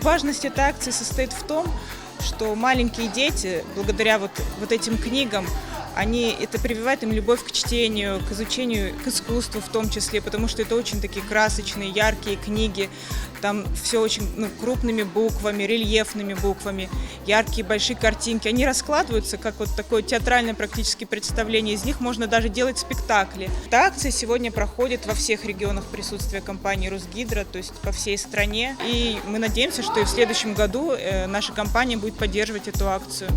Важность этой акции состоит в том, что маленькие дети, благодаря вот этим книгам, это прививает им любовь к чтению, к изучению, к искусству в том числе, потому что это очень такие красочные, яркие книги. Там все очень крупными буквами, рельефными буквами, яркие большие картинки. Они раскладываются как вот такое театральное практически представление. Из них можно даже делать спектакли. Эта акция сегодня проходит во всех регионах присутствия компании «Русгидро», то есть по всей стране. И мы надеемся, что и в следующем году наша компания будет поддерживать эту акцию.